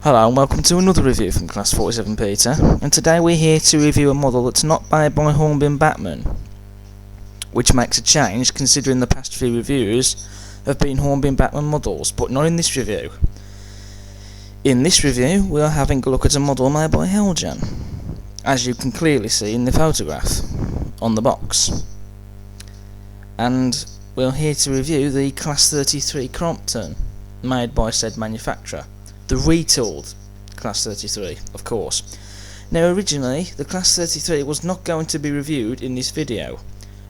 Hello and welcome to another review from Class 47 Peter, and today we're here to review a model that's not made by Hornby & Bachmann, which makes a change considering the past few reviews have been Hornby & Bachmann models, but not in this review. In this review we are having a look at a model made by Heljan, as you can clearly see in the photograph on the box. And we're here to review the Class 33 Crompton, made by said manufacturer. The retooled Class 33, of course. Now originally, the Class 33 was not going to be reviewed in this video.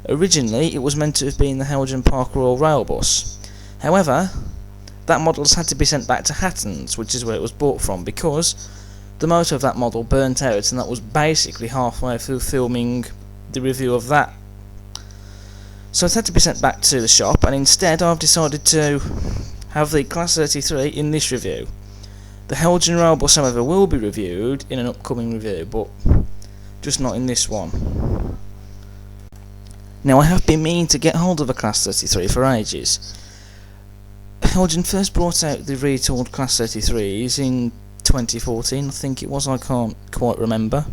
Originally, it was meant to have been the Heljan Park Royal Railbus. However, that model has had to be sent back to Hatton's, which is where it was bought from, because the motor of that model burnt out, and that was basically halfway through filming the review of that. So it's had to be sent back to the shop, and instead I've decided to have the Class 33 in this review. The Heljan Railbus, however, will be reviewed in an upcoming review, but just not in this one. Now, I have been meaning to get hold of a Class 33 for ages. Heljan first brought out the retooled Class 33s in 2014, I think it was, I can't quite remember.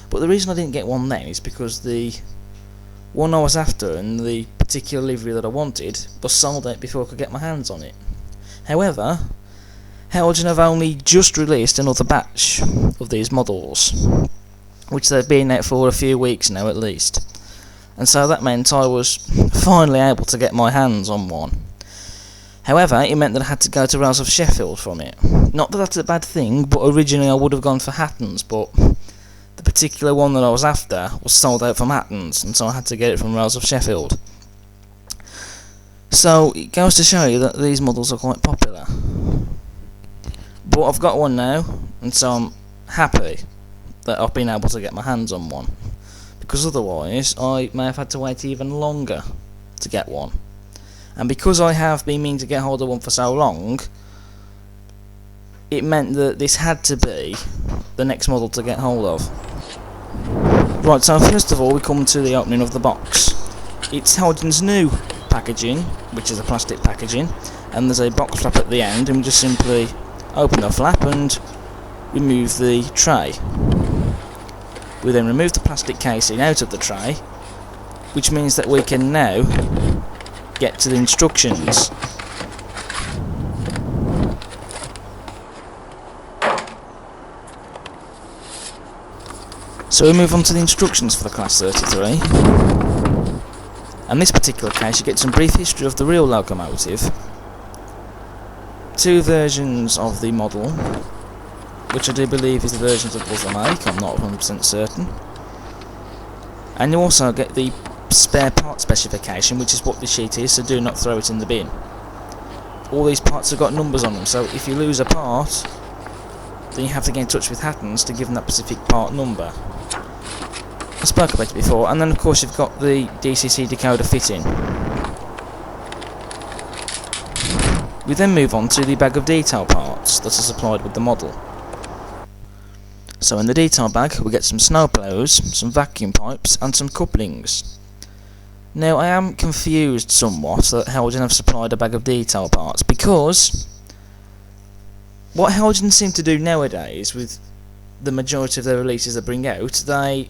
But the reason I didn't get one then is because the one I was after and the particular livery that I wanted was sold out before I could get my hands on it. However, Heljan have only just released another batch of these models, which they've been out for a few weeks now at least, and so that meant I was finally able to get my hands on one. However, it meant that I had to go to Rails of Sheffield from it. Not that that's a bad thing, but originally I would have gone for Hatton's, but the particular one that I was after was sold out from Hatton's, and so I had to get it from Rails of Sheffield. So it goes to show you that these models are quite popular. But I've got one now, and so I'm happy that I've been able to get my hands on one, because otherwise I may have had to wait even longer to get one. And because I have been meaning to get hold of one for so long, it meant that this had to be the next model to get hold of. Right, so first of all we come to the opening of the box. It's Heljan's new packaging, which is a plastic packaging, and there's a box flap at the end, and we just simply open the flap and remove the tray. We then remove the plastic casing out of the tray, which means that we can now get to the instructions. So we move on to the instructions for the Class 33. And in this particular case you get some brief history of the real locomotive, two versions of the model, which I do believe is the versions that was the make, I'm not 100% certain. And you also get the spare part specification, which is what the sheet is, so do not throw it in the bin. All these parts have got numbers on them, so if you lose a part, then you have to get in touch with Hatton's to give them that specific part number. I spoke about it before, and then of course you've got the DCC decoder fitting. We then move on to the bag of detail parts that are supplied with the model. So in the detail bag we get some snowplows, some vacuum pipes and some couplings. Now I am confused somewhat that Heljan have supplied a bag of detail parts, because what Heljan seem to do nowadays with the majority of their releases they bring out, they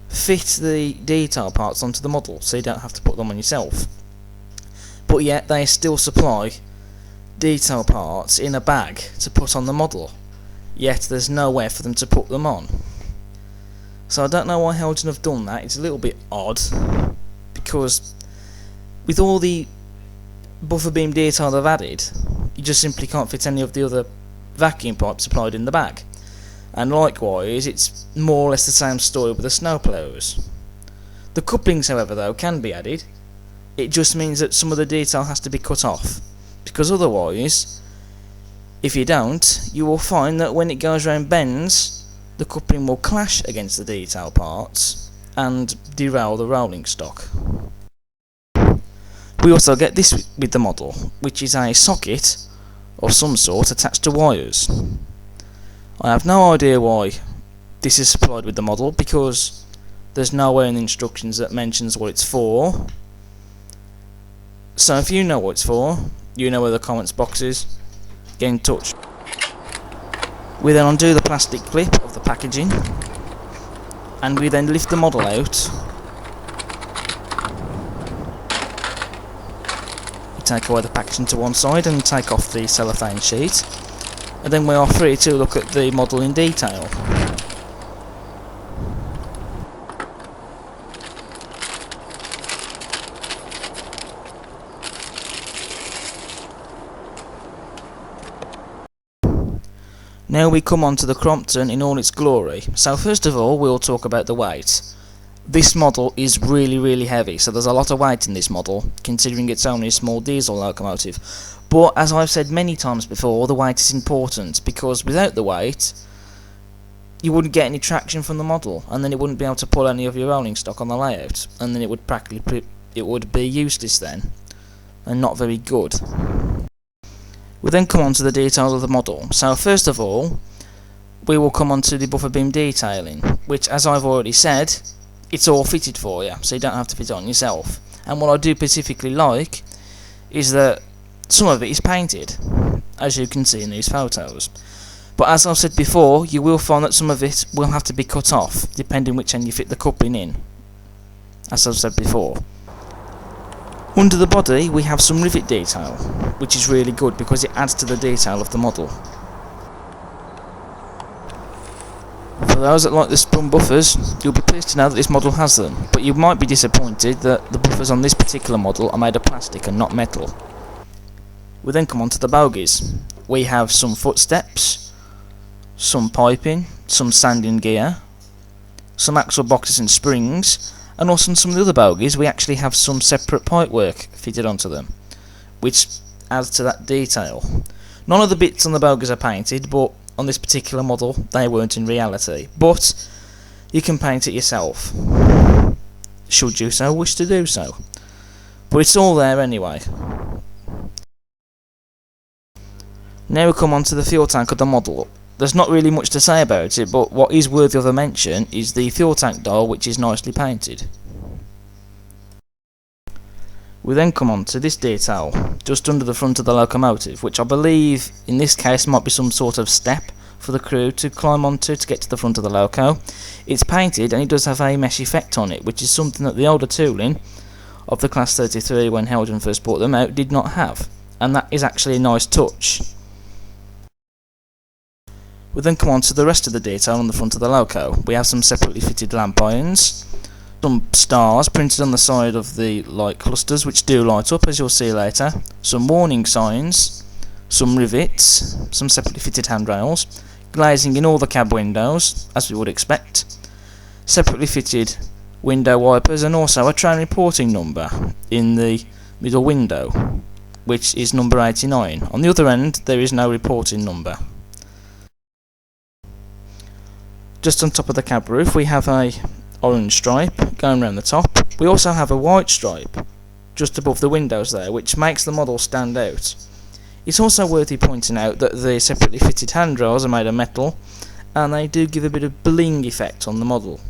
fit the detail parts onto the model so you don't have to put them on yourself. But yet they still supply detail parts in a bag to put on the model, yet there's nowhere for them to put them on. So I don't know why Heljan have done that. It's a little bit odd, because with all the buffer beam detail they've added, you just simply can't fit any of the other vacuum pipes supplied in the bag. And likewise, it's more or less the same story with the snowplows. The couplings, however, though, can be added. It just means that some of the detail has to be cut off, because otherwise, if you don't, you will find that when it goes round bends, the coupling will clash against the detail parts and derail the rolling stock. We also get this with the model, which is a socket of some sort attached to wires. I have no idea why this is supplied with the model, because there's nowhere in the instructions that mentions what it's for. So if you know what it's for, you know where the comments box is, get in touch. We then undo the plastic clip of the packaging, and we then lift the model out. We take away the packaging to one side and take off the cellophane sheet, and then we are free to look at the model in detail. Now we come on to the Crompton in all its glory. So first of all, we'll talk about the weight. This model is really heavy, so there's a lot of weight in this model, considering it's only a small diesel locomotive. But as I've said many times before, the weight is important, because without the weight, you wouldn't get any traction from the model, and then it wouldn't be able to pull any of your rolling stock on the layout, and then it would be useless then, and not very good. We then come on to the details of the model. So first of all, we will come on to the buffer beam detailing, which, as I've already said, it's all fitted for you, so you don't have to fit it on yourself. And what I do specifically like is that some of it is painted, as you can see in these photos. But as I've said before, you will find that some of it will have to be cut off, depending which end you fit the coupling in, as I've said before. Under the body, we have some rivet detail, which is really good because it adds to the detail of the model. For those that like the sprung buffers, you'll be pleased to know that this model has them, but you might be disappointed that the buffers on this particular model are made of plastic and not metal. We then come on to the bogies. We have some footsteps, some piping, some sanding gear, some axle boxes and springs, and also on some of the other bogies we actually have some separate pipework fitted onto them, which adds to that detail. None of the bits on the bogies are painted, but on this particular model they weren't in reality, but you can paint it yourself, should you so wish to do so. But it's all there anyway. Now we come on to the fuel tank of the model. There's not really much to say about it, but what is worthy of a mention is the fuel tank dial, which is nicely painted. We then come on to this detail, just under the front of the locomotive, which I believe in this case might be some sort of step for the crew to climb onto to get to the front of the loco. It's painted and it does have a mesh effect on it, which is something that the older tooling of the Class 33 when Heljan first brought them out did not have, and that is actually a nice touch. We then come on to the rest of the detail on the front of the loco. We have some separately fitted lamp irons, some stars printed on the side of the light clusters which do light up, as you'll see later, some warning signs, some rivets, some separately fitted handrails, glazing in all the cab windows, as we would expect, separately fitted window wipers, and also a train reporting number in the middle window, which is number 89. On the other end there is no reporting number. Just on top of the cab roof we have a orange stripe going around the top. We also have a white stripe just above the windows there, which makes the model stand out. It's also worthy pointing out that the separately fitted handrails are made of metal, and they do give a bit of bling effect on the model,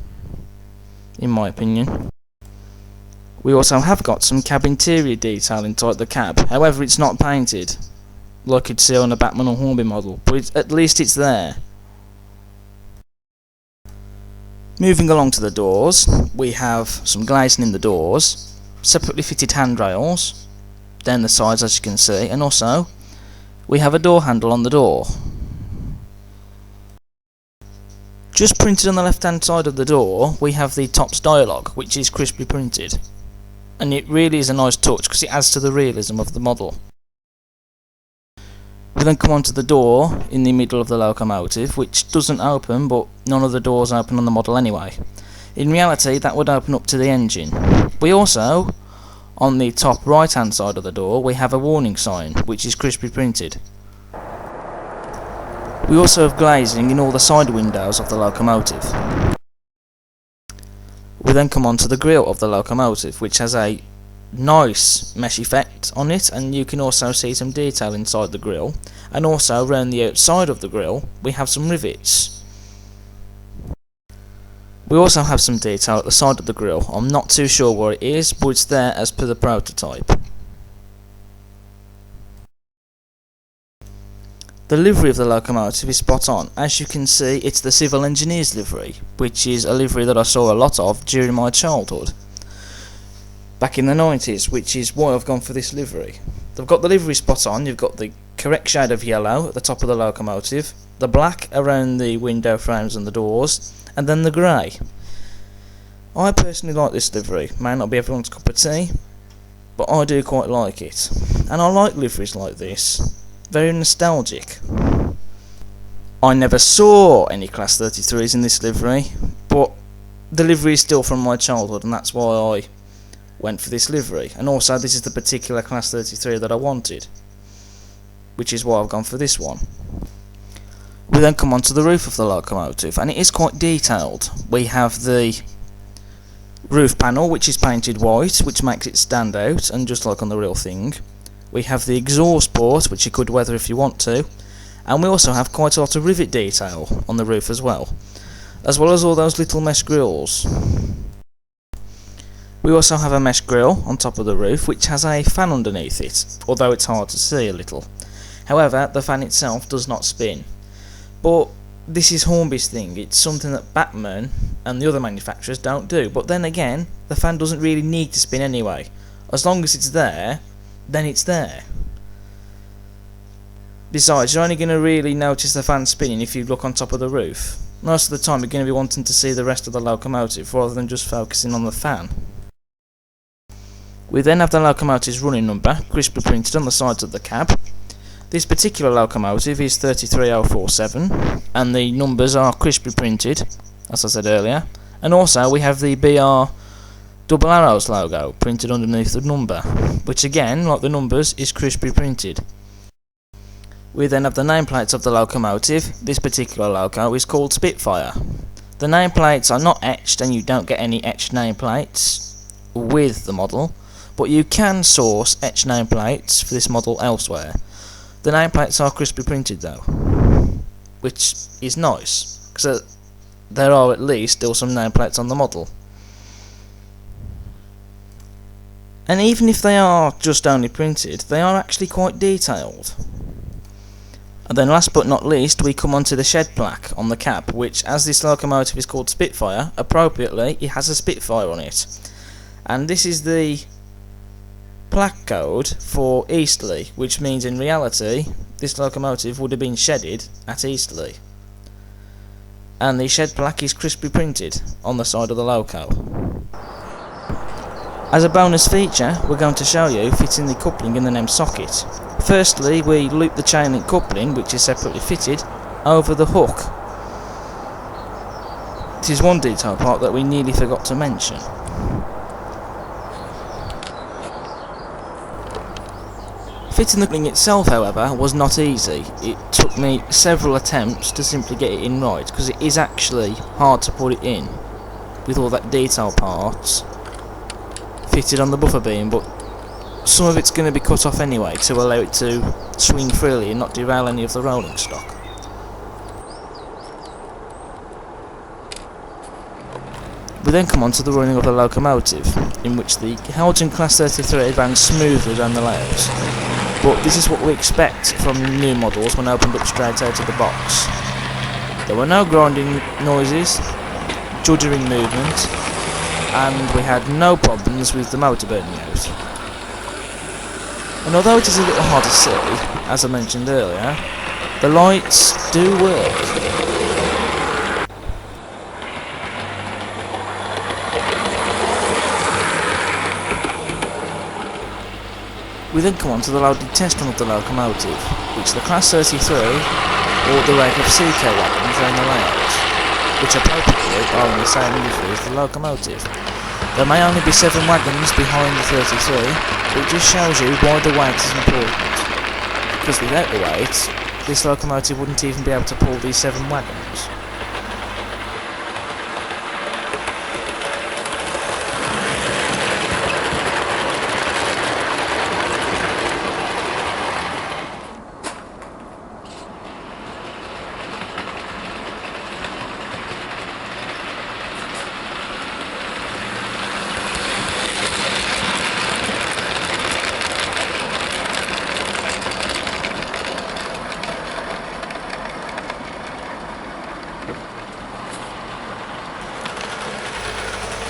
in my opinion. We also have got some cab interior detail inside the cab, however it's not painted like you'd see on a Batman or Hornby model, but at least it's there. Moving along to the doors, we have some glazing in the doors, separately fitted handrails down the sides as you can see, and also we have a door handle on the door. Just printed on the left hand side of the door we have the TOPS dialogue, which is crisply printed, and it really is a nice touch because it adds to the realism of the model. We then come on to the door in the middle of the locomotive, which doesn't open, but none of the doors open on the model anyway. In reality that would open up to the engine. We also, on the top right hand side of the door, we have a warning sign, which is crisply printed. We also have glazing in all the side windows of the locomotive. We then come on to the grille of the locomotive, which has a nice mesh effect on it, and you can also see some detail inside the grille, and also around the outside of the grille we have some rivets. We also have some detail at the side of the grille. I'm not too sure where it is, but it's there as per the prototype. The livery of the locomotive is spot on. As you can see, it's the civil engineer's livery, which is a livery that I saw a lot of during my childhood, back in the 90s, which is why I've gone for this livery. They've got the livery spot on. You've got the correct shade of yellow at the top of the locomotive, the black around the window frames and the doors, and then the grey. I personally like this livery. May not be everyone's cup of tea, but I do quite like it. And I like liveries like this. Very nostalgic. I never saw any Class 33s in this livery, but the livery is still from my childhood, and that's why I went for this livery. And also, this is the particular Class 33 that I wanted, which is why I've gone for this one. We then come onto the roof of the locomotive, and it is quite detailed. We have the roof panel, which is painted white, which makes it stand out, and just like on the real thing. We have the exhaust port, which you could weather if you want to, and we also have quite a lot of rivet detail on the roof as well as all those little mesh grills. We also have a mesh grill on top of the roof, which has a fan underneath it, although it's hard to see a little. However, the fan itself does not spin. But this is Hornby's thing. It's something that Batman and the other manufacturers don't do. But then again, the fan doesn't really need to spin anyway. As long as it's there, then it's there. Besides, you're only going to really notice the fan spinning if you look on top of the roof. Most of the time you're going to be wanting to see the rest of the locomotive rather than just focusing on the fan. We then have the locomotive's running number crisply printed on the sides of the cab. This particular locomotive is 33047 and the numbers are crisply printed, as I said earlier. And also we have the BR Double Arrows logo printed underneath the number, which again, like the numbers, is crisply printed. We then have the nameplates of the locomotive. This particular loco is called Spitfire. The nameplates are not etched, and you don't get any etched nameplates with the model, but you can source etched nameplates for this model elsewhere. The nameplates are crisply printed though, which is nice, because there are at least still some nameplates on the model. And even if they are just only printed, they are actually quite detailed. And then last but not least, we come onto the shed plaque on the cab, which, as this locomotive is called Spitfire, appropriately it has a Spitfire on it. And this is the plaque code for Eastleigh, which means in reality this locomotive would have been shedded at Eastleigh. And the shed plaque is crisply printed on the side of the loco. As a bonus feature, we're going to show you fitting the coupling in the NEM socket. Firstly, we loop the chain link coupling, which is separately fitted, over the hook. This is one detail part that we nearly forgot to mention. Fitting the coupling itself, however, was not easy. It took me several attempts to simply get it in right, because it is actually hard to put it in with all that detail parts fitted on the buffer beam, but some of it's going to be cut off anyway to allow it to swing freely and not derail any of the rolling stock. We then come on to the running of the locomotive, in which the Heljan Class 33 ran smoothly down the layers. But this is what we expect from new models when opened up straight out of the box. There were no grinding noises, juddering movement, and we had no problems with the motor burning out. And although it is a little hard to see, as I mentioned earlier, the lights do work. We then come on to the loaded test run of the locomotive, which the Class 33 or the rate of CK wagons are in the layout, which appropriately are in the same livery as the locomotive. There may only be 7 wagons behind the 33, but it just shows you why the weight is important. Because without the weight, this locomotive wouldn't even be able to pull these 7 wagons.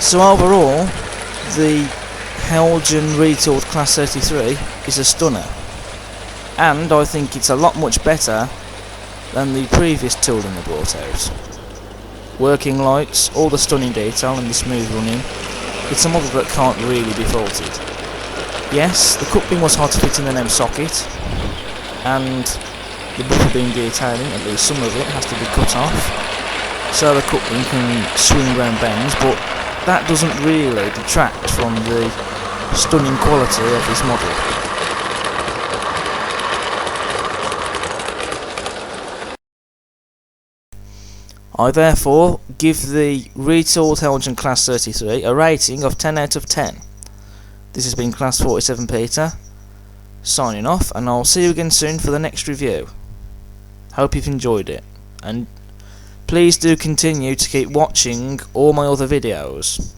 So overall, the Heljan retooled Class 33 is a stunner, and I think it's a lot much better than the previous tooling they brought out. Working lights, all the stunning detail and the smooth running, it's a model that can't really be faulted. Yes, the coupling was hard to fit in the name socket, and the buffer beam detailing, at least some of it, has to be cut off, so the coupling can swing round bends, but that doesn't really detract from the stunning quality of this model. I therefore give the retooled Heljan Class 33 a rating of 10 out of 10. This has been Class 47 Peter, signing off, and I'll see you again soon for the next review. Hope you've enjoyed it, and please do continue to keep watching all my other videos.